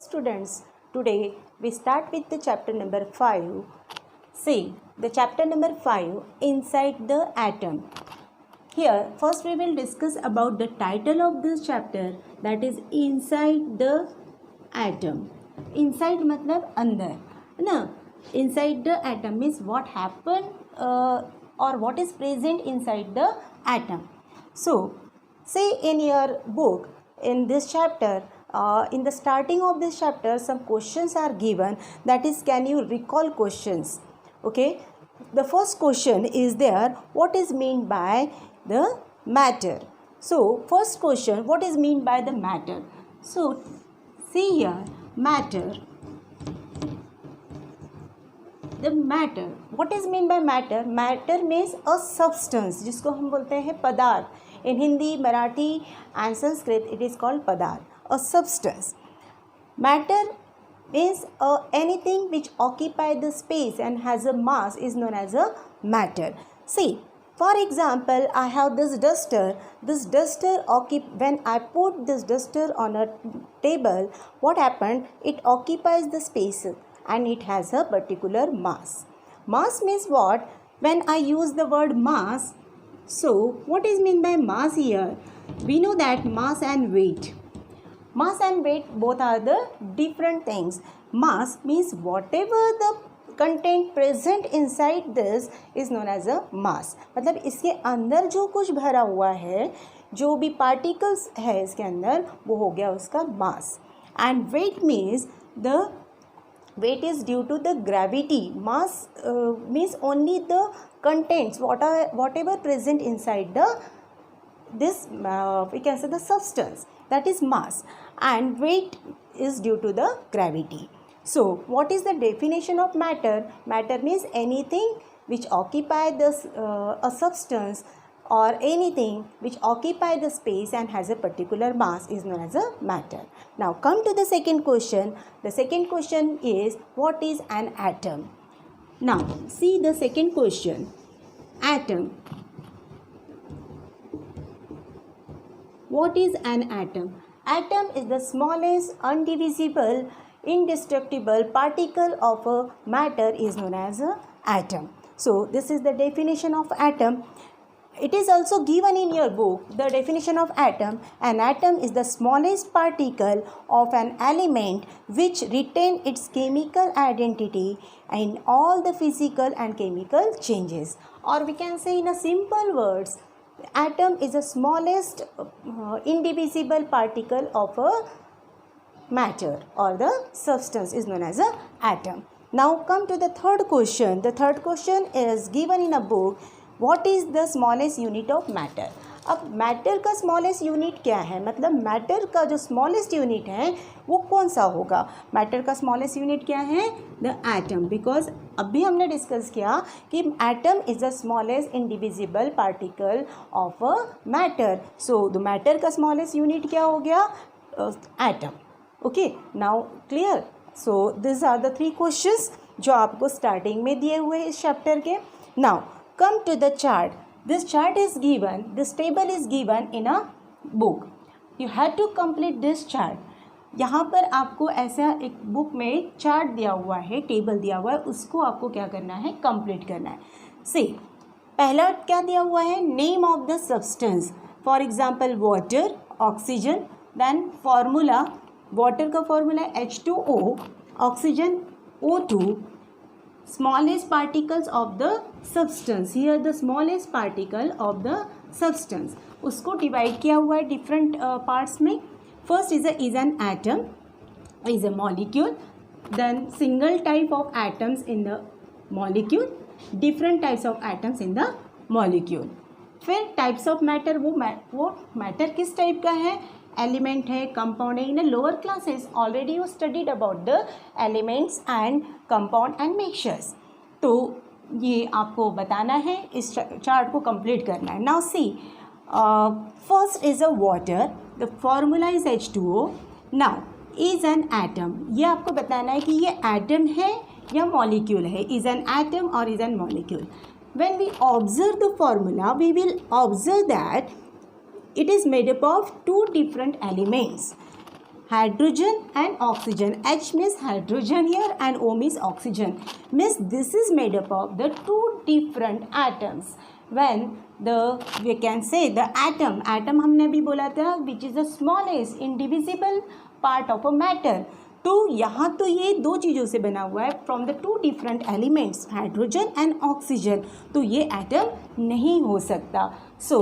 Students, today we start with the chapter number 5. See, the chapter number 5, Inside the Atom. Here, first we will discuss about the title of this chapter, that is Inside the Atom. Inside मतलब अंदर, है ना? Inside the atom means what happened or what is present inside the atom. So, say in your book, in this chapter, in the starting of this chapter, some questions are given. That is, can you recall questions? Okay. The first question is there. What is meant by the matter? So, first question, what is meant by the matter? So, see here, matter. The matter. What is meant by matter? Matter means a substance, जिसको हम बोलते हैं पदार्थ. In Hindi, Marathi and Sanskrit, it is called पदार्थ. A substance. Matter means anything which occupies the space and has a mass is known as a matter. See, for example, I have this duster. This duster when I put this duster on a table, what happened? It occupies the space and it has a particular mass. Mass means what? When I use the word mass, so what is meant by mass here? We know that mass and weight. Mass and weight both are the different things. Mass means whatever the content present inside this is known as a mass. मतलब इसके अंदर जो कुछ भरा हुआ है, जो भी particles है इसके अंदर, वो हो गया उसका mass. And weight means the weight is due to the gravity. Mass means only the contents, whatever present inside this we can say the substance, that is mass, and weight is due to the gravity. So what is the definition of matter? Matter means anything which occupy a substance or anything which occupy the space and has a particular mass is known as a matter. Now come to the second question. The second question is, what is an atom? Now see the second question. Atom. What is an atom? Atom is the smallest, indivisible, indestructible particle of a matter is known as an atom. So this is the definition of atom. It is also given in your book, the definition of atom. An atom is the smallest particle of an element which retain its chemical identity in all the physical and chemical changes. Or we can say in a simple words, atom is the smallest indivisible particle of a matter or the substance is known as an atom. Now come to the third question. The third question is given in a book. What is the smallest unit of matter? अब matter का smallest unit क्या है? मतलब matter का जो smallest unit है वो कौन सा होगा? मैटर का स्मॉलेस्ट यूनिट क्या है? The atom. बिकॉज अभी हमने डिस्कस किया कि atom is the smallest indivisible particle of a matter. So the matter का स्मॉलेस्ट यूनिट क्या हो गया? Atom. Okay, now clear. So this are the 3 questions जो आपको स्टार्टिंग में दिए हुए हैं इस चैप्टर के. Now come to the chart. This chart is given, this table is given in a book. You had to complete this chart. यहाँ पर आपको ऐसा एक बुक में चार्ट दिया हुआ है, टेबल दिया हुआ है, उसको आपको क्या करना है? कंप्लीट करना है. सी, पहला क्या दिया हुआ है? Name of the substance. For example water, oxygen. Then formula, water का formula H2O, oxygen O2. Smallest particles of the substance. Here the smallest particle of the substance. उसको डिवाइड किया हुआ है डिफरेंट पार्ट्स में. First is an atom, is a molecule. Then single type of atoms in the molecule, different types of atoms in the molecule. फिर types of matter, वो matter किस type का है? एलिमेंट है, कंपाउंड है. इन lower classes already you studied about the elements and compound and mixtures. तो ये आपको बताना है, इस चार्ट को कंप्लीट करना है. Now see, first is a water. The formula is H2O. Now is an atom. ये आपको बताना है कि ये एटम है या मॉलिक्यूल है. इज एन एटम और is an molecule. When we observe the formula, we will observe that it is made up of 2 different elements. hydrogen and oxygen. H means hydrogen here and O means oxygen. Means this is made up of the two different atoms. When we can say the atom हमने भी बोला था which is the smallest indivisible part of a matter. तो यहाँ तो ये दो चीज़ों से बना हुआ है from the two different elements hydrogen and oxygen. तो ये एटम नहीं हो सकता. So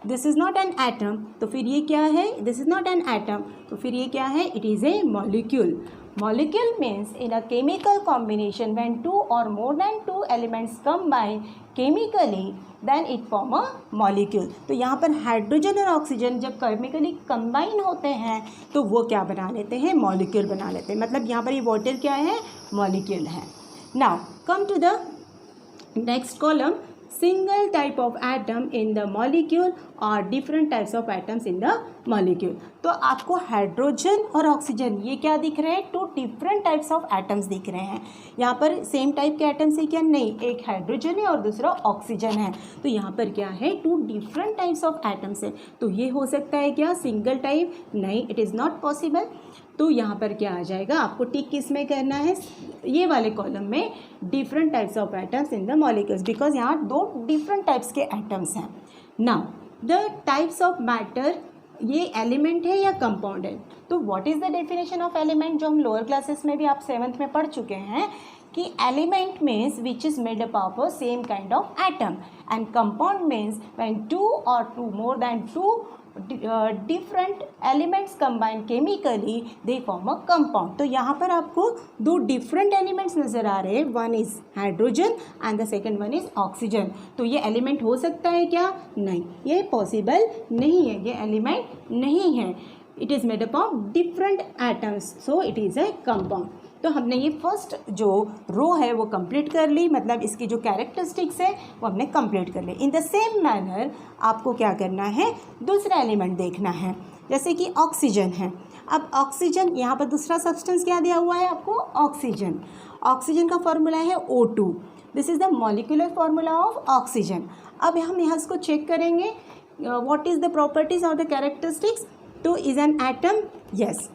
this is not an atom. तो फिर ये क्या है? This is not an atom. तो फिर ये क्या है? It is a molecule. Molecule means in a chemical combination when two or more than two elements combine chemically then it form a molecule. तो यहाँ पर हाइड्रोजन और ऑक्सीजन जब केमिकली कंबाइन होते हैं तो वो क्या बना लेते हैं? मॉलिक्यूल बना लेते हैं. मतलब यहाँ पर ये वाटर क्या है? मॉलिक्यूल है. Now come to the next column. Single type of atom in the molecule or different types of atoms in the molecule. तो आपको हाइड्रोजन और ऑक्सीजन ये क्या दिख रहे हैं? Two different types of atoms दिख रहे हैं. यहाँ पर सेम टाइप के एटम्स है क्या? नहीं. एक हाइड्रोजन है और दूसरा ऑक्सीजन है. तो यहाँ पर क्या है? Two different types of atoms है. तो ये हो सकता है क्या? Single type? नहीं, इट इज़ नॉट पॉसिबल. तो यहाँ पर क्या आ जाएगा? आपको टिक किस में करना है? ये वाले कॉलम में different types of atoms in the molecules, because यहाँ दो डिफरेंट टाइप्स के एटम्स हैं. Now the types of matter, ये एलिमेंट है या कंपाउंड है? तो what is the definition of element, जो हम लोअर क्लासेस में भी आप 7th में पढ़ चुके हैं कि element means which is made up of same kind of atom and compound means when two और two more than two different elements combine chemically they form a compound. तो यहाँ पर आपको दो डिफरेंट एलिमेंट्स नज़र आ रहे हैं. One is hydrogen and the second one is oxygen. तो ये एलिमेंट हो सकता है क्या? नहीं, ये पॉसिबल नहीं है. ये एलिमेंट नहीं है. It is made up of different atoms, so it is a compound. तो हमने ये फर्स्ट जो रो है वो कंप्लीट कर ली. मतलब इसकी जो कैरेक्टरिस्टिक्स है वो हमने कंप्लीट कर ली. इन द सेम मैनर आपको क्या करना है? दूसरा एलिमेंट देखना है. जैसे कि ऑक्सीजन है. अब ऑक्सीजन, यहाँ पर दूसरा सब्सटेंस क्या दिया हुआ है आपको? ऑक्सीजन. ऑक्सीजन का फॉर्मूला है O2. This is the molecular formula of oxygen. अब हम यहाँ इसको चेक करेंगे व्हाट इज़ द प्रॉपर्टीज और द कैरेक्टरिस्टिक्स. तो इज़ एन एटम? यस.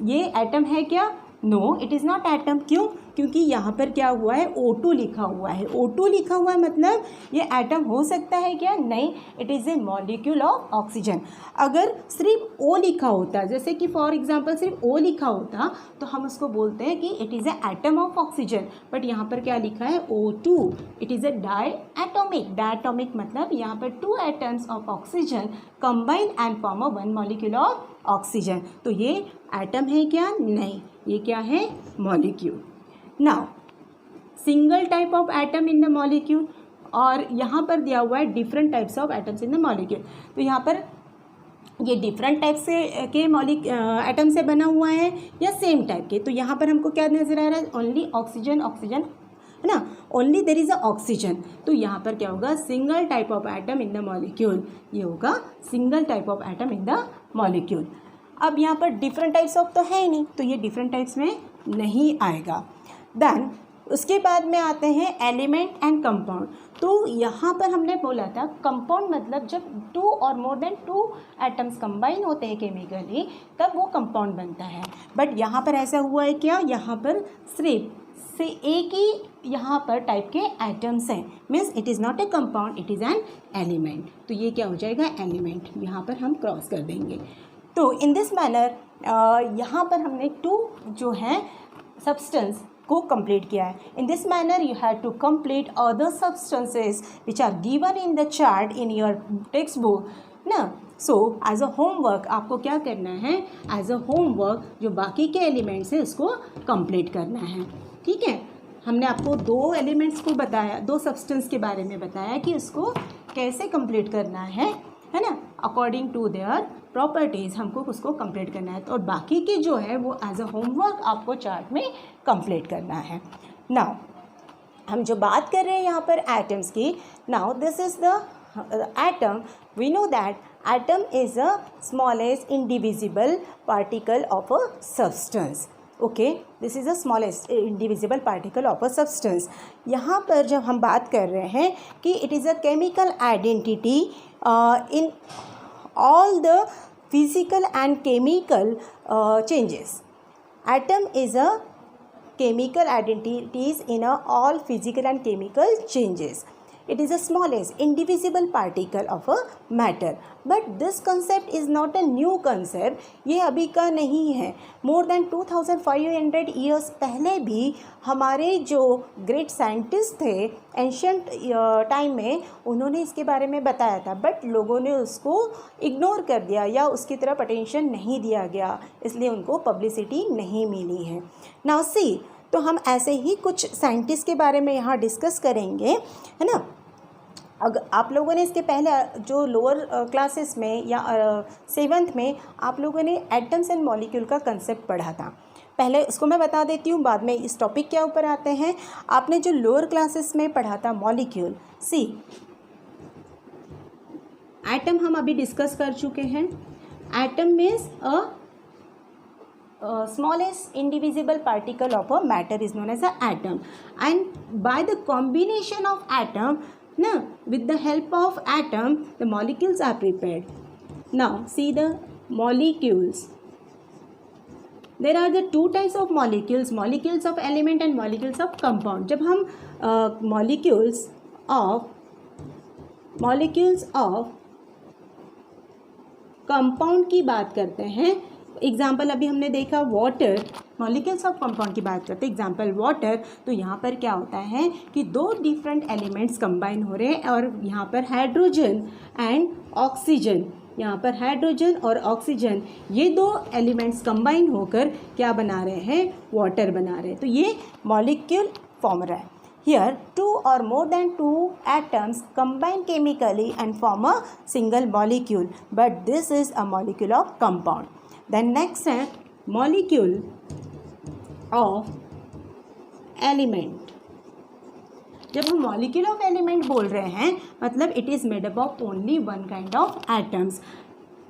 ये एटम है क्या? No, it is not atom. क्यों? क्योंकि यहाँ पर क्या हुआ है? O2 लिखा हुआ है. O2 लिखा हुआ है मतलब ये एटम हो सकता है क्या? नहीं, it is a molecule of oxygen. अगर सिर्फ O लिखा होता, जैसे कि फॉर एग्जांपल सिर्फ O लिखा होता, तो हम उसको बोलते हैं कि it is a atom of oxygen. But यहाँ पर क्या लिखा है? O2. It is a diatomic. Diatomic मतलब यहाँ पर two atoms of oxygen combine and form a one molecule of oxygen. तो ये एटम है क्या? नहीं, ये क्या है? Molecule. Now single type of atom in the molecule, और यहाँ पर दिया हुआ है different types of atoms in the molecule. तो यहाँ पर ये डिफरेंट टाइप से के एटम से बना हुआ है या सेम टाइप के. तो यहाँ पर हमको क्या नज़र आ रहा है? Only oxygen. ऑक्सीजन है ना, only there is a oxygen. तो यहाँ पर क्या होगा? Single type of atom in the molecule. ये होगा single type of atom in the molecule. अब यहाँ पर डिफरेंट टाइप्स ऑफ तो है ही नहीं, तो ये डिफरेंट टाइप्स में नहीं आएगा. देन उसके बाद में आते हैं एलिमेंट एंड कंपाउंड. तो यहाँ पर हमने बोला था कंपाउंड मतलब जब टू और मोर देन टू एटम्स कंबाइन होते हैं केमिकली तब वो कंपाउंड बनता है. बट यहाँ पर ऐसा हुआ है क्या? यहाँ पर सिर्फ से एक ही यहाँ पर टाइप के एटम्स हैं. Means it is not a compound, it is an element. तो ये क्या हो जाएगा? एलिमेंट. यहाँ पर हम क्रॉस कर देंगे. तो इन दिस मैनर यहाँ पर हमने टू जो है सब्सटेंस को कंप्लीट किया है. In this manner you have to complete other substances which are given in the chart in your textbook ना. सो एज अ होमवर्क आपको क्या करना है? एज अ होमवर्क जो बाकी के एलिमेंट्स हैं उसको कंप्लीट करना है. ठीक है, हमने आपको दो एलिमेंट्स को बताया, दो सब्सटेंस के बारे में बताया कि उसको कैसे कंप्लीट करना है ना, अकॉर्डिंग टू देयर प्रॉपर्टीज़ हमको उसको कंप्लीट करना है. तो और बाकी के जो है वो एज अ होमवर्क आपको चार्ट में कंप्लीट करना है. नाउ हम जो बात कर रहे हैं यहाँ पर एटम्स की. Now this is the atom. We know that atom is a smallest indivisible particle of a substance. Okay, this is the smallest indivisible particle of a substance. यहाँ पर जब हम बात कर रहे हैं कि it is a chemical identity in all the physical and chemical changes. Atom is a chemical identities in all physical and chemical changes. It is the smallest indivisible particle of a matter. But this concept is not a new concept. ये अभी का नहीं है. More than 2500 years पहले भी हमारे जो great scientist थे एंशियंट टाइम में, उन्होंने इसके बारे में बताया था, बट लोगों ने उसको इग्नोर कर दिया या उसकी तरफ अटेंशन नहीं दिया गया, इसलिए उनको पब्लिसिटी नहीं मिली है. नाउ सी, तो हम ऐसे ही कुछ साइंटिस्ट के बारे में यहाँ डिस्कस करेंगे, है ना. अगर आप लोगों ने इसके पहले जो लोअर क्लासेस में या 7th में आप लोगों ने एटम्स एंड मॉलिक्यूल का कंसेप्ट पढ़ा था. पहले उसको मैं बता देती हूँ, बाद में इस टॉपिक के ऊपर आते हैं. आपने जो लोअर क्लासेस में पढ़ा था मॉलिक्यूल, सी एटम हम अभी डिस्कस कर चुके हैं. Atom means a smallest indivisible particle of a matter is known as an atom, and by the combination of atom, with the help of atom, the molecules are prepared. Now see the molecules. There are the two types of molecules, molecules of element and molecules of compound. जब हम molecules of compound की बात करते हैं, example अभी हमने देखा water, molecules of compound की बात करते हैं, एग्जाम्पल वाटर. तो यहाँ पर क्या होता है कि दो डिफरेंट एलिमेंट्स कंबाइन हो रहे हैं, और यहाँ पर हाइड्रोजन एंड ऑक्सीजन, यहाँ पर हाइड्रोजन और ऑक्सीजन, ये दो एलिमेंट्स कंबाइन होकर क्या बना रहे हैं, वाटर बना रहे हैं. तो ये मॉलिक्यूल फॉर्म रहा है. Here, two or more than two atoms combine chemically and form a single molecule, but this is a molecule of compound. Then next है molecule of element. जब हम molecule of element बोल रहे हैं, मतलब it is made up of only one kind of atoms.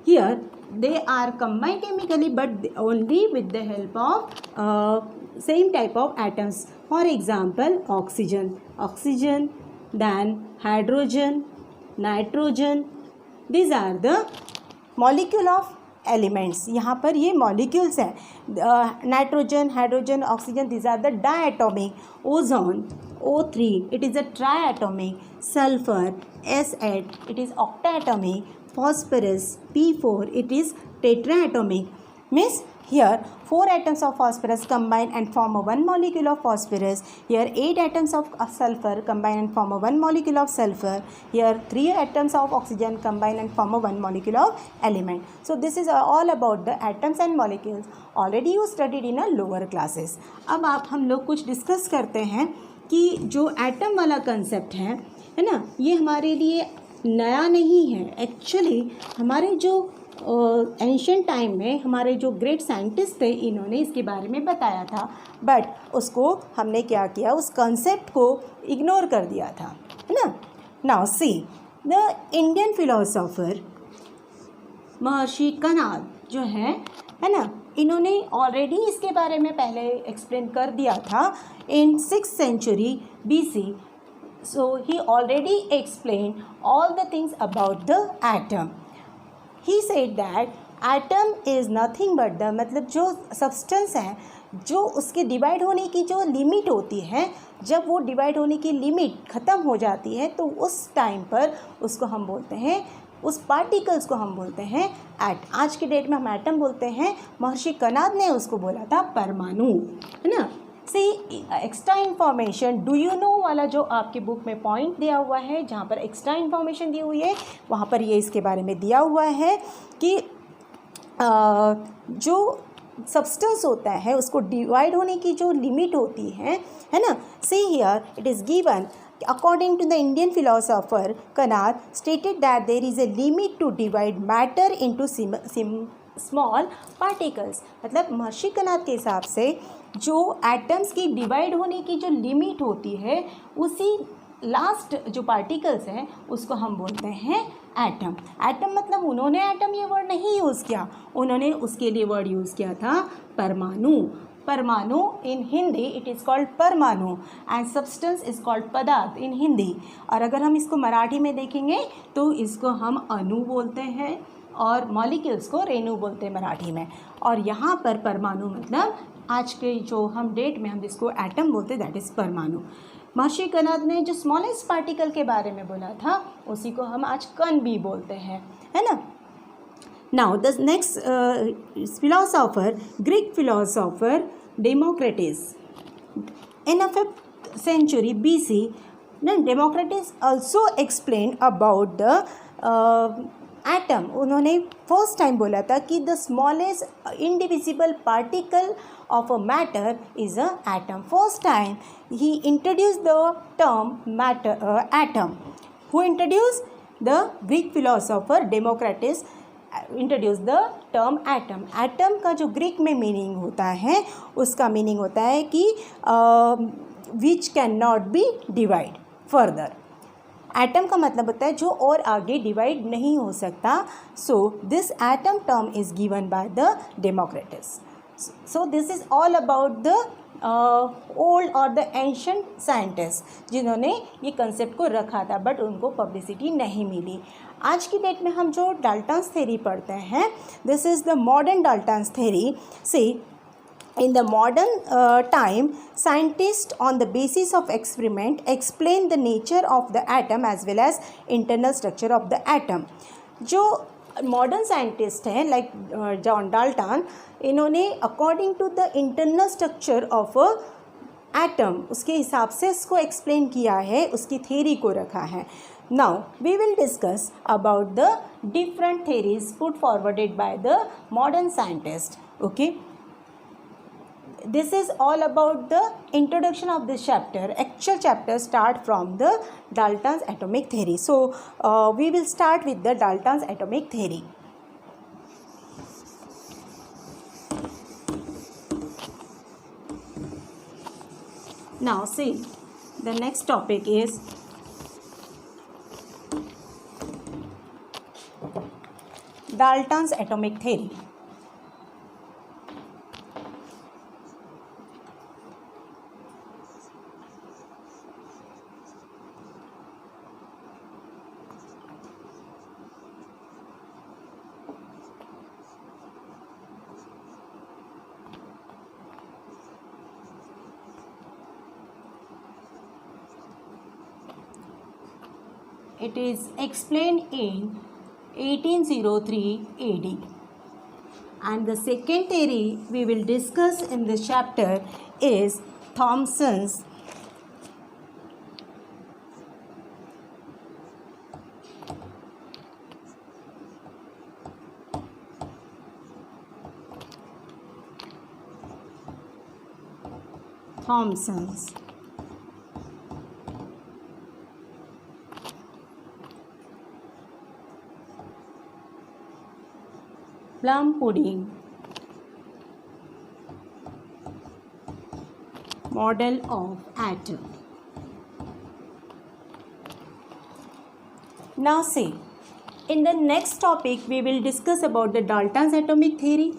Here they are combined chemically, but only with the help of same type of atoms. For example, oxygen, then hydrogen, nitrogen. These are the molecule of elements. यहाँ पर ये molecules हैं. Nitrogen, hydrogen, oxygen, this are the diatomic. Ozone O3, it is a triatomic. Sulphur S8, it is octatomic. phosphorus P4, it is tetraatomic. Means here 4 atoms of phosphorus combine and form a one molecule of phosphorus. Here 8 atoms of sulfur combine and form a one molecule of sulfur. Here 3 atoms of oxygen combine and form a one molecule of element. So this is all about the atoms and molecules. Already you studied in a lower classes. अब आप हम लोग कुछ discuss करते हैं कि जो atom वाला कंसेप्ट है ना, ये हमारे लिए नया नहीं है. एक्चुअली हमारे जो एंशियंट टाइम में हमारे जो ग्रेट साइंटिस्ट थे, इन्होंने इसके बारे में बताया था, बट उसको हमने क्या किया, उस कंसेप्ट को इग्नोर कर दिया था, है ना. Now see the Indian philosopher महर्षि कणाद जो है ना, इन्होंने ऑलरेडी इसके बारे में पहले एक्सप्लेन कर दिया था इन 6th century BC. So he already explained all the things about the atom. He said that atom is nothing but the, मतलब जो सब्सटेंस है, जो उसके डिवाइड होने की जो लिमिट होती है, जब वो डिवाइड होने की लिमिट ख़त्म हो जाती है, तो उस टाइम पर उसको हम बोलते हैं, उस पार्टिकल्स को हम बोलते हैं आज के डेट में हम एटम बोलते हैं. महर्षि कणाद ने उसको बोला था परमाणु, है ना. See extra information, do you know वाला जो आपके बुक में पॉइंट दिया हुआ है, जहाँ पर एक्स्ट्रा इन्फॉर्मेशन दी हुई है, वहाँ पर ये इसके बारे में दिया हुआ है कि जो सब्सटेंस होता है उसको डिवाइड होने की जो लिमिट होती है ना. See here it is given according to the Indian philosopher Kanad stated that there is a limit to divide matter into small particles. मतलब महर्षि कणाद के हिसाब से जो एटम्स की डिवाइड होने की जो लिमिट होती है, उसी लास्ट जो पार्टिकल्स हैं उसको हम बोलते हैं एटम. एटम मतलब उन्होंने एटम ये वर्ड नहीं यूज़ किया, उन्होंने उसके लिए वर्ड यूज़ किया था परमाणु. परमाणु इन हिंदी इट इज़ कॉल्ड परमाणु एंड सब्सटेंस इज़ कॉल्ड पदार्थ इन हिंदी. और अगर हम इसको मराठी में देखेंगे तो इसको हम अणु बोलते हैं, और मॉलिक्यूल्स को रेणु बोलते हैं मराठी में। और यहाँ पर परमाणु मतलब आज के जो हम डेट में हम जिसको एटम बोलते हैं दैट इज़ परमाणु। महर्षि कणाद ने जो स्मॉलेस्ट पार्टिकल के बारे में बोला था उसी को हम आज कण भी बोलते हैं, है ना। Now the next philosopher, Greek philosopher democracies in a 5th century BC. Then Democritus also explained about the atom. उन्होंने फर्स्ट टाइम बोला था कि the smallest indivisible particle of a matter is a atom. First time he introduced the term matter, atom. Who introduced? The Greek philosopher Democritus introduce the term atom. Atom का जो Greek में meaning होता है उसका meaning होता है कि which can not be divide further. Atom का मतलब होता है जो और आगे डिवाइड नहीं हो सकता। So this atom term is given by the democracies. So this is all about the old और द एंशंट साइंटिस्ट जिन्होंने ये कंसेप्ट को रखा था बट उनको पब्लिसिटी नहीं मिली। आज की डेट में हम जो डाल्टन्स थ्योरी पढ़ते हैं this is the modern Dalton's theory. See in the modern time scientists on the basis of experiment explain the nature of the atom as well as internal structure of the atom। जो modern scientist हैं like John Dalton, इन्होंने according to the internal structure of atom उसके हिसाब से इसको explain किया है, उसकी थ्योरी को रखा है। Now we will discuss about the different theories put forwarded by the modern scientist. Okay, this is all about the introduction of this chapter. Actual chapter start from the Dalton's atomic theory. So we will start with the Dalton's atomic theory. Now see, the next topic is Dalton's atomic theory. It is explained in 1803 AD. And the second theory we will discuss in this chapter is Thomson's plum pudding model of atom. Now see, in the next topic we will discuss about the Dalton's atomic theory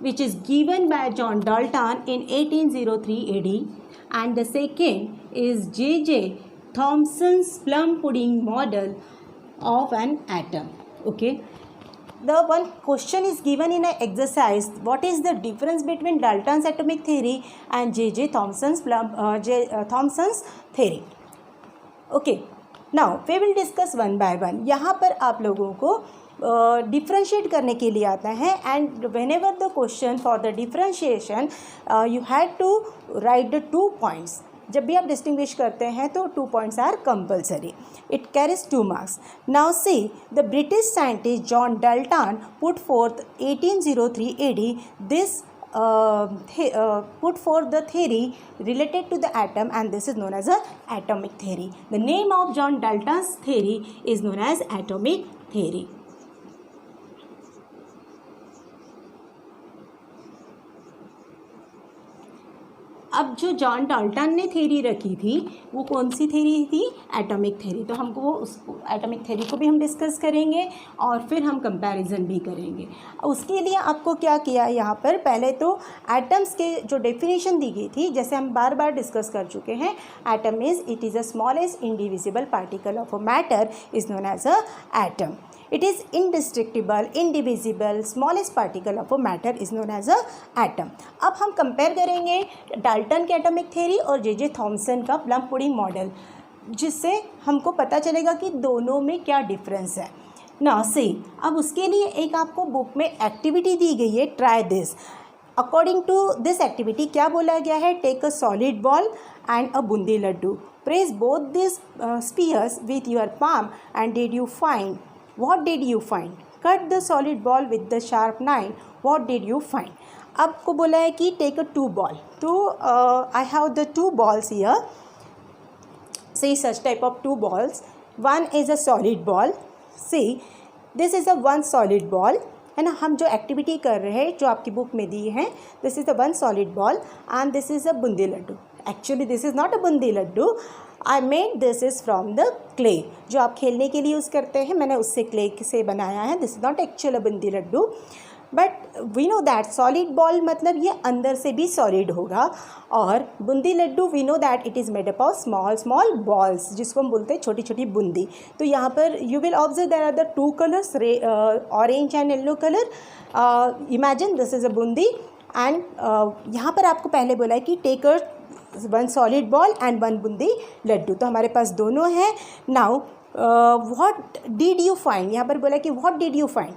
which is given by John Dalton in 1803 AD, and the second is J.J. Thomson's plum pudding model of an atom. Okay, the one question is given in an exercise, what is the difference between Dalton's atomic theory and J.J. Thomson's Thomson's theory. Okay, now we will discuss one by one. यहाँ पर आप लोगों को differentiate करने के लिए आता है, and whenever the question for the differentiation you had to write the 2 points. जब भी आप डिस्टिंग्विश करते हैं तो 2 points are compulsory. It carries 2 marks. Now see, the British scientist John Dalton put forth 1803 AD this put forth the theory related to the atom, and this is known as a atomic theory. The name of John Dalton's theory is known as atomic theory. अब जो John Dalton ने theory रखी थी वो कौन सी theory थी? Atomic theory. तो हमको वो उस एटॉमिक थ्योरी को भी हम डिस्कस करेंगे और फिर हम कंपैरिजन भी करेंगे. उसके लिए आपको क्या किया यहाँ पर, पहले तो एटम्स के जो डेफिनेशन दी गई थी, जैसे हम बार बार डिस्कस कर चुके हैं, atom is, it is a smallest indivisible particle of a matter is known as a atom. It is indestructible, indivisible, smallest particle of a matter is known as a atom. अब हम compare करेंगे Dalton के atomic theory और J Thomson का plum pudding model, जिससे हमको पता चलेगा कि दोनों में क्या डिफरेंस है ना। सी, अब उसके लिए एक आपको बुक में एक्टिविटी दी गई है, try this. According to this activity क्या बोला गया है, take a solid ball and a boondi laddu, press both this spheres with your palm and did you find, what did you find, cut the solid ball with the sharp knife, what did you find. आपको बोला है कि take a 2 ball, तो I have the 2 balls here. See such type of 2 balls. One is a solid ball. See, this is a one solid ball. है ना, हम जो activity कर रहे हैं जो आपकी बुक में दी है, this is the one solid ball and this is a boondi laddu. Actually this is not a boondi laddu, I made this is from the clay, जो आप खेलने के लिए यूज़ करते हैं, मैंने उससे क्ले से बनाया है. This is not actual a boondi laddu, but we know that solid ball मतलब ये अंदर से भी सॉलिड होगा, और boondi laddu we know that it is made up of small small balls, जिसको हम बोलते हैं छोटी छोटी बूंदी. तो यहाँ पर you will observe there are the 2 colours, orange and yellow colour. Imagine this is a boondi and यहाँ पर आपको पहले बोला है कि take a 1 solid ball and 1 boondi laddu, तो हमारे पास दोनों हैं. Now what did you find, यहाँ पर बोला कि what did you find.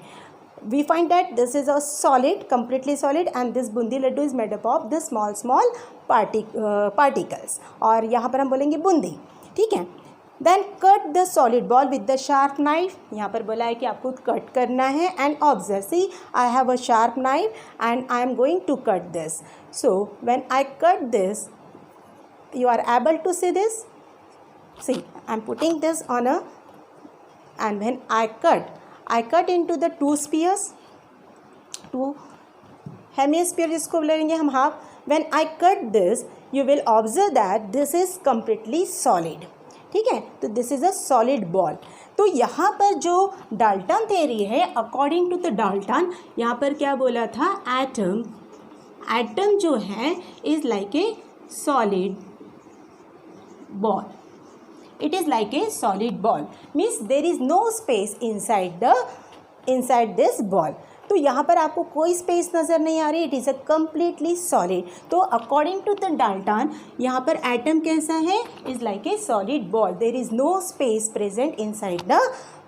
We find that this is a solid, completely solid, and this boondi laddu is made up of the small particles, और यहाँ पर हम बोलेंगे बूंदी. ठीक है. Then cut the solid ball with the sharp knife. यहाँ पर बोला है कि आपको कट करना है, and observe, see I have a sharp knife and I am going to cut this. So when I cut this, you are able to see this. See, I am putting this on a, and when I cut into the 2 spheres, 2 hemisphere जिसको बोलेंगे हम half. When I cut this, you will observe that this is completely solid. ठीक है, तो this is a solid ball. तो यहाँ पर जो डाल्टन थ्योरी है, अकॉर्डिंग टू द डाल्टन, यहाँ पर क्या बोला था, एटम जो है is like a solid ball. It is like a solid ball, means there is no space inside this ball. तो यहाँ पर आपको कोई स्पेस नज़र नहीं आ रही, it is a completely solid. तो अकॉर्डिंग टू द डाल्टन यहाँ पर एटम कैसा है, is like a solid ball, there is no space present inside the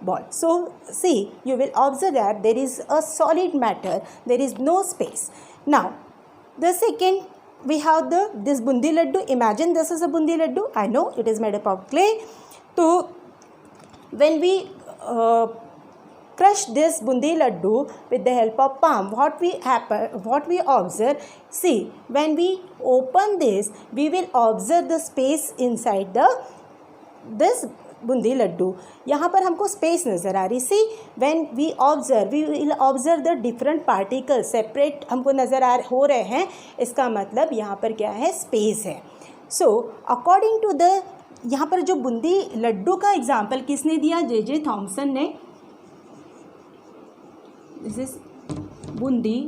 ball. So see, you will observe that there is a solid matter, there is no space. Now the second, we have this bundi laddu. Imagine this is a bundi laddu. I know it is made up of clay. So when we crush this bundi laddu with the help of palm, what we observe, see, when we open this, we will observe the space inside this boondi laddoo. यहाँ पर हमको space नज़र आ रही. See, when we will observe the different particle separate हमको नज़र हो रहे हैं, इसका मतलब यहाँ पर क्या है, स्पेस है. सो अकॉर्डिंग टू द, यहाँ पर जो बूंदी लड्डू का एग्जाम्पल किसने दिया, जे थॉमसन ने. This is boondi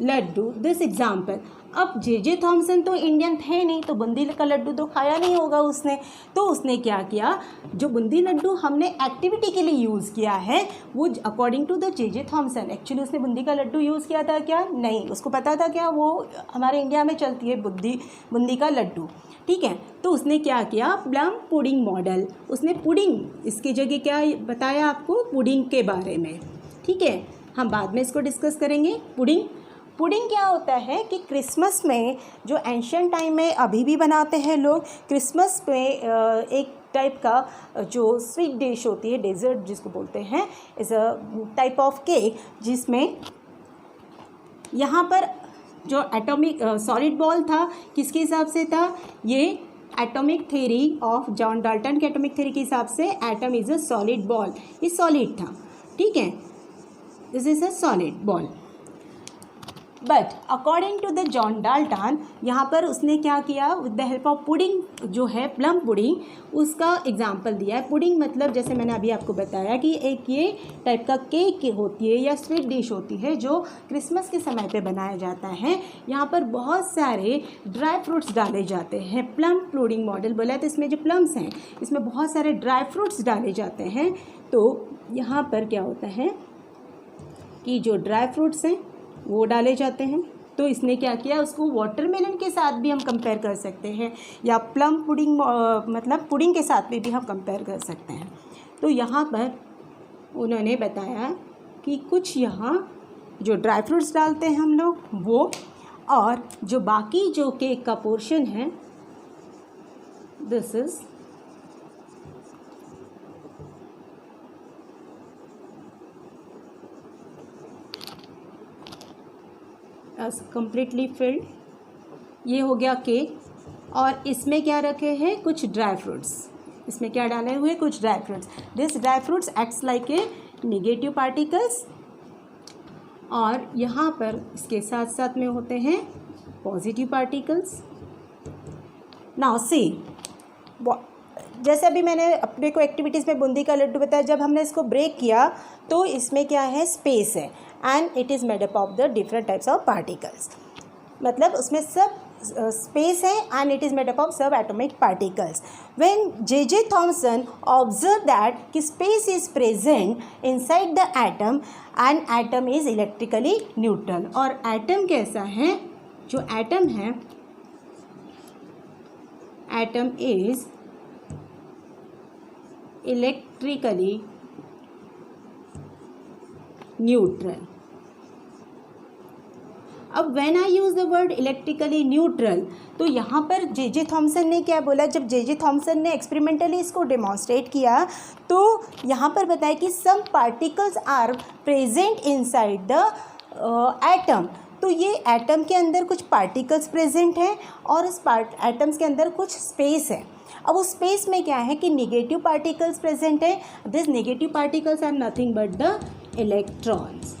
laddu, this example. अब जे थॉमसन तो इंडियन थे नहीं, तो बूंदी का लड्डू तो खाया नहीं होगा उसने. तो उसने क्या किया, जो बूंदी लड्डू हमने एक्टिविटी के लिए यूज़ किया है, वो according to the J Thomson, actually उसने बूंदी का लड्डू यूज़ किया था क्या, नहीं, उसको पता था क्या, वो हमारे इंडिया में चलती है बूंदी का लड्डू. ठीक है. तो उसने क्या किया, प्लम पुडिंग मॉडल, उसने पुडिंग, इसकी जगह क्या बताया आपको, पुडिंग के बारे में. ठीक है, हम बाद में इसको डिस्कस करेंगे. पुडिंग क्या होता है कि क्रिसमस में, जो एंशियंट टाइम में अभी भी बनाते हैं लोग, क्रिसमस में एक टाइप का जो स्वीट डिश होती है, डेजर्ट जिसको बोलते हैं, is a type of cake, जिसमें यहाँ पर जो एटॉमिक सॉलिड बॉल था, किसके हिसाब से था, ये atomic theory of John Dalton के एटॉमिक थ्योरी के हिसाब से atom is a solid ball. ये सॉलिड था. ठीक है, this is a solid ball. But according to the John Dalton, यहाँ पर उसने क्या किया, with the help of pudding, जो है प्लम पुडिंग, उसका एग्जाम्पल दिया है. पुडिंग मतलब जैसे मैंने अभी आपको बताया कि एक ये टाइप का केक होती है या स्वीट डिश होती है जो क्रिसमस के समय पे बनाया जाता है. यहाँ पर बहुत सारे ड्राई फ्रूट्स डाले जाते हैं. प्लम पुडिंग मॉडल बोला है, तो इसमें जो प्लम्स हैं, इसमें बहुत सारे ड्राई फ्रूट्स डाले जाते हैं, तो यहाँ पर क्या होता है कि जो ड्राई फ्रूट्स हैं वो डाले जाते हैं। तो इसने क्या किया, उसको वाटरमेलन के साथ भी हम कंपेयर कर सकते हैं, या प्लम पुडिंग मतलब पुडिंग के साथ भी हम कंपेयर कर सकते हैं। तो यहाँ पर उन्होंने बताया कि कुछ यहाँ जो ड्राई फ्रूट्स डालते हैं हम लोग वो, और जो बाकी जो केक का पोर्शन है दिस इज़ completely filled, ये हो गया केक। और इसमें क्या रखे हैं, कुछ ड्राई फ्रूट्स, इसमें क्या डाले हुए, कुछ dry fruits. This dry fruits acts like a negative particles, और यहाँ पर इसके साथ साथ में होते हैं पॉजिटिव पार्टिकल्स। नाउ सी, जैसे अभी मैंने अपने को एक्टिविटीज़ में बूंदी का लड्डू बताया, जब हमने इसको ब्रेक किया तो इसमें क्या है, स्पेस है, and it is made up of the different types of particles. मतलब उसमें सब स्पेस है and it is made up of subatomic particles. When J Thomson observe that कि space is present inside the atom and atom is electrically neutral. और atom कैसा है, जो atom है, एटम इज इलेक्ट्रिकली न्यूट्रल। अब when I use the word electrically neutral, तो यहाँ पर जे थॉमसन ने क्या बोला, जब जे थॉमसन ने एक्सपेरिमेंटली इसको डेमोन्स्ट्रेट किया तो यहाँ पर बताया कि some particles are present inside the atom. तो ये एटम के अंदर कुछ पार्टिकल्स प्रेजेंट हैं और इस एटम्स के अंदर कुछ स्पेस है। अब उस स्पेस में क्या है कि नेगेटिव पार्टिकल्स प्रेजेंट है। This negative particles are nothing but the electrons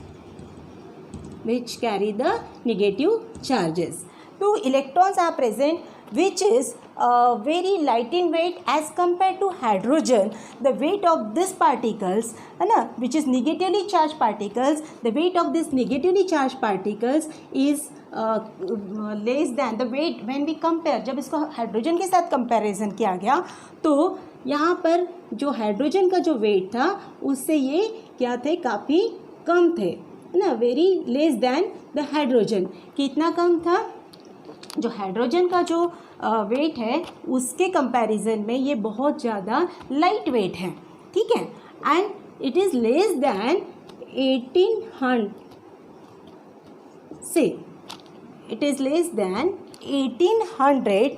which carry the negative charges. So electrons are present which is very light in weight as compared to hydrogen. The weight of these particles है ना, which is negatively charged particles, the weight of this negatively charged particles is less than the weight when we compare, जब इसको hydrogen के साथ comparison किया गया तो यहाँ पर जो हाइड्रोजन का जो वेट था उससे ये क्या थे, काफ़ी कम थे, है ना, very less than the hydrogen. कितना कम था, जो हाइड्रोजन का जो वेट है उसके कंपैरिजन में ये बहुत ज़्यादा लाइट वेट है, ठीक है, and it is less than 1800 से it is less than 1800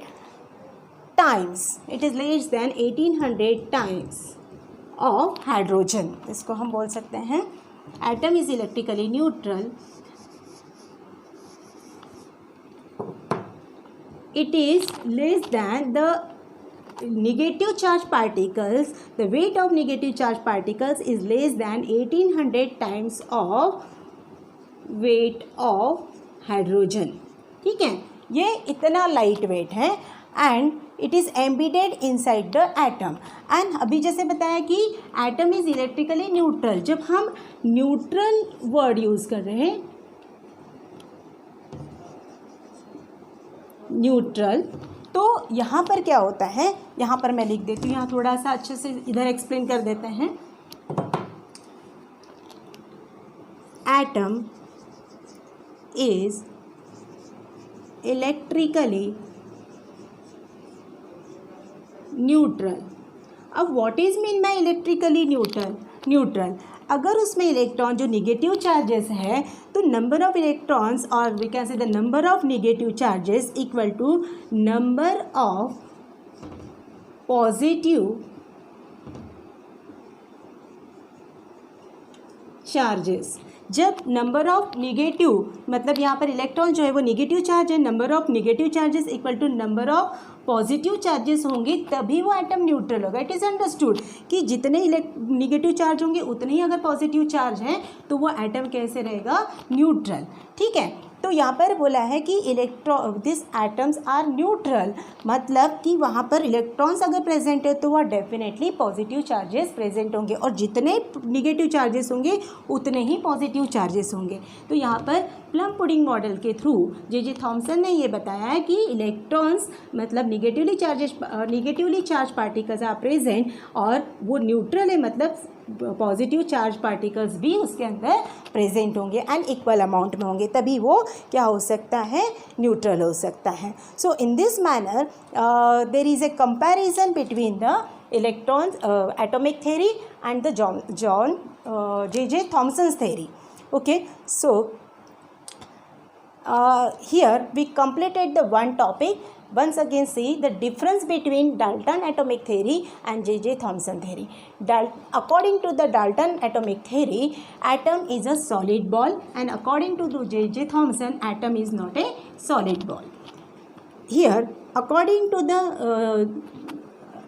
times, it is less than 1800 times of hydrogen। इसको हम बोल सकते हैं atom is electrically neutral, it is less than the negative charge particles, the weight of negative charge particles is less than 1800 times of weight of hydrogen, ठीक है, ये इतना light weight है and it is embedded inside the atom. And अभी जैसे बताया कि atom is electrically neutral, जब हम न्यूट्रल वर्ड यूज़ कर रहे हैं, न्यूट्रल, तो यहाँ पर क्या होता है, यहाँ पर मैं लिख देती हूँ, यहाँ थोड़ा सा अच्छे से इधर एक्सप्लेन कर देते हैं। Atom is electrically neutral। अब what is mean by electrically neutral? अगर उसमें इलेक्ट्रॉन जो नेगेटिव चार्जेस है तो नंबर ऑफ इलेक्ट्रॉन्स और we can say the number of negative charges equal to number of positive charges. जब नंबर ऑफ नेगेटिव, मतलब यहाँ पर इलेक्ट्रॉन जो है वो नेगेटिव चार्ज है, number of negative charges equal to number of positive charges होंगे तभी वो एटम न्यूट्रल होगा। इट इज़ अंडरस्टूड कि जितने नेगेटिव चार्ज होंगे उतने ही अगर पॉजिटिव चार्ज हैं तो वो एटम कैसे रहेगा, न्यूट्रल, ठीक है। तो यहाँ पर बोला है कि दिस एटम्स आर न्यूट्रल, मतलब कि वहाँ पर इलेक्ट्रॉन्स अगर प्रेजेंट है तो वह डेफिनेटली पॉजिटिव चार्जेस प्रेजेंट होंगे और जितने निगेटिव चार्जेस होंगे उतने ही पॉजिटिव चार्जेस होंगे। तो यहाँ पर प्लम पुडिंग मॉडल के थ्रू जे थॉमसन ने ये बताया है कि इलेक्ट्रॉन्स मतलब negatively charge particles are present और वो न्यूट्रल है, मतलब पॉजिटिव चार्ज पार्टिकल्स भी उसके अंदर प्रेजेंट होंगे एंड इक्वल अमाउंट में होंगे, तभी वो क्या हो सकता है, न्यूट्रल हो सकता है. So in this manner there is a comparison between the electron atomic theory and the John J.J. Thomson's theory. Okay, so here we completed the one topic. Once again see the difference between Dalton atomic theory and J.J. Thomson theory. According to the Dalton atomic theory, atom is a solid ball, and according to the J.J. Thomson, atom is not a solid ball. Here, according to the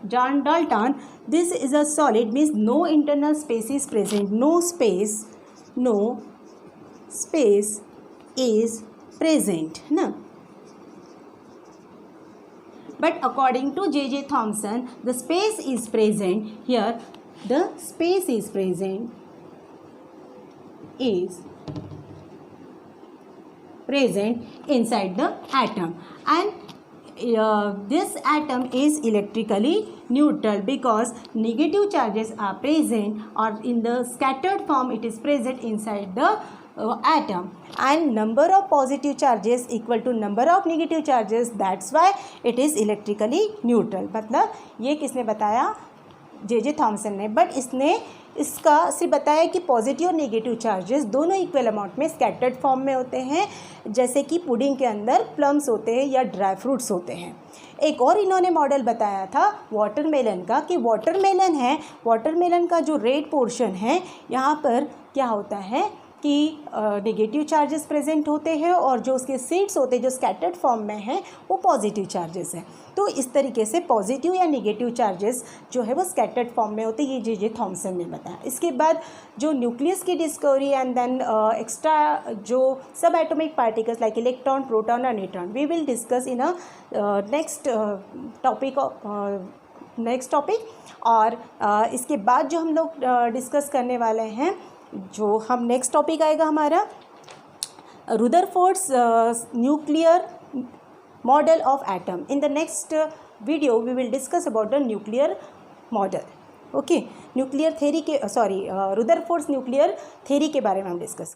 John Dalton, this is a solid, means no internal space is present, no space is present, na? But according to J.J. Thomson, the space is present. Here the space is present inside the atom, and this atom is electrically neutral because negative charges are present, or in the scattered form it is present inside the atom, and number of positive charges equal to number of negative charges, that's why it is electrically neutral. मतलब ये किसने बताया, J.J. Thompson ने, but इसने इसका सिर्फ बताया कि पॉजिटिव और नेगेटिव चार्जेस दोनों इक्वल अमाउंट में स्कैटर्ड फॉर्म में होते हैं, जैसे कि पुडिंग के अंदर प्लम्स होते हैं या ड्राई फ्रूट्स होते हैं. एक और इन्होंने मॉडल बताया था वाटरमेलन का, कि वाटरमेलन है, वाटरमेलन का जो रेड पोर्शन है यहाँ पर क्या होता है कि नेगेटिव चार्जेस प्रेजेंट होते हैं, और जो उसके सीड्स होते हैं जो स्कैटर्ड फॉर्म में हैं वो पॉजिटिव चार्जेस हैं. तो इस तरीके से पॉजिटिव या नेगेटिव चार्जेस जो है वो स्कैटर्ड फॉर्म में होते हैं, ये J.J. थॉमसन ने बताया. इसके बाद जो न्यूक्लियस की डिस्कवरी एंड देन एक्स्ट्रा जो subatomic particles like electron, proton और neutron, we will discuss in a next topic. और इसके बाद जो हम लोग डिस्कस करने वाले हैं, जो हम नेक्स्ट टॉपिक आएगा हमारा Rutherford's nuclear model of atom. In the next video we will discuss about the nuclear model. Okay, nuclear theory के रुदरफोर्ड्स न्यूक्लियर थ्योरी के बारे में हम डिस्कस